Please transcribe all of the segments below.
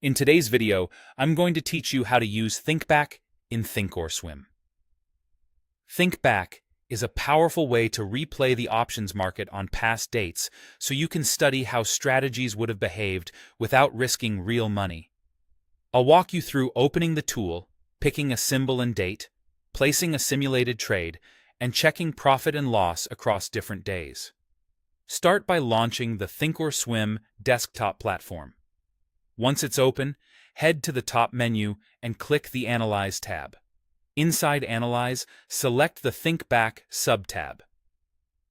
In today's video, I'm going to teach you how to use Thinkback in Thinkorswim. Thinkback is a powerful way to replay the options market on past dates so you can study how strategies would have behaved without risking real money. I'll walk you through opening the tool, picking a symbol and date, placing a simulated trade, and checking profit and loss across different days. Start by launching the Thinkorswim desktop platform. Once it's open, head to the top menu and click the Analyze tab. Inside Analyze, select the Thinkback sub-tab.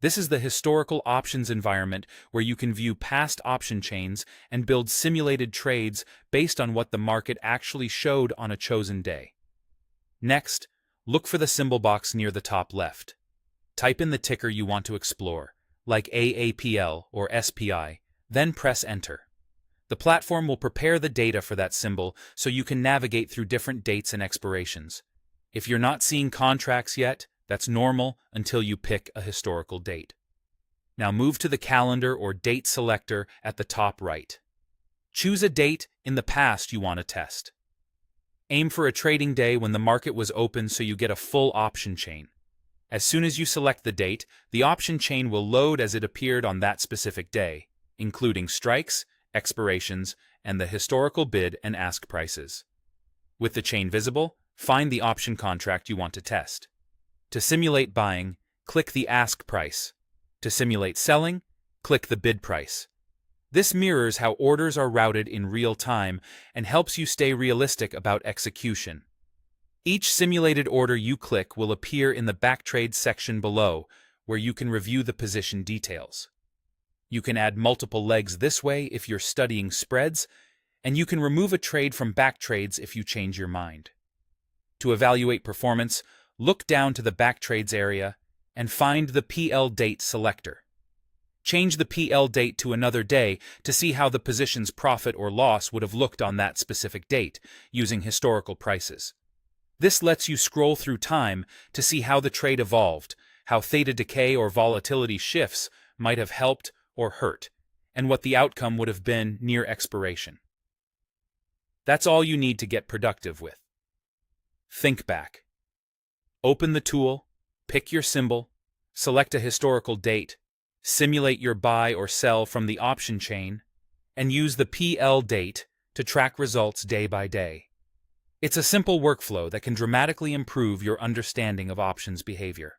This is the historical options environment where you can view past option chains and build simulated trades based on what the market actually showed on a chosen day. Next, look for the symbol box near the top left. Type in the ticker you want to explore, like AAPL or SPI, then press Enter. The platform will prepare the data for that symbol so you can navigate through different dates and expirations. If you're not seeing contracts yet, that's normal until you pick a historical date. Now move to the calendar or date selector at the top right. Choose a date in the past you want to test. Aim for a trading day when the market was open so you get a full option chain. As soon as you select the date, the option chain will load as it appeared on that specific day, including strikes, expirations, and the historical bid and ask prices. With the chain visible, find the option contract you want to test. To simulate buying, click the ask price. To simulate selling, click the bid price. This mirrors how orders are routed in real time and helps you stay realistic about execution. Each simulated order you click will appear in the Backtrade section below, where you can review the position details. You can add multiple legs this way if you're studying spreads, and you can remove a trade from Backtrades if you change your mind. To evaluate performance, look down to the Backtrades area and find the PL date selector. Change the PL date to another day to see how the position's profit or loss would have looked on that specific date, using historical prices. This lets you scroll through time to see how the trade evolved, how theta decay or volatility shifts might have helped or hurt, and what the outcome would have been near expiration. That's all you need to get productive with. Thinkback. Open the tool, pick your symbol, select a historical date, simulate your buy or sell from the option chain, and use the PL date to track results day by day. It's a simple workflow that can dramatically improve your understanding of options behavior.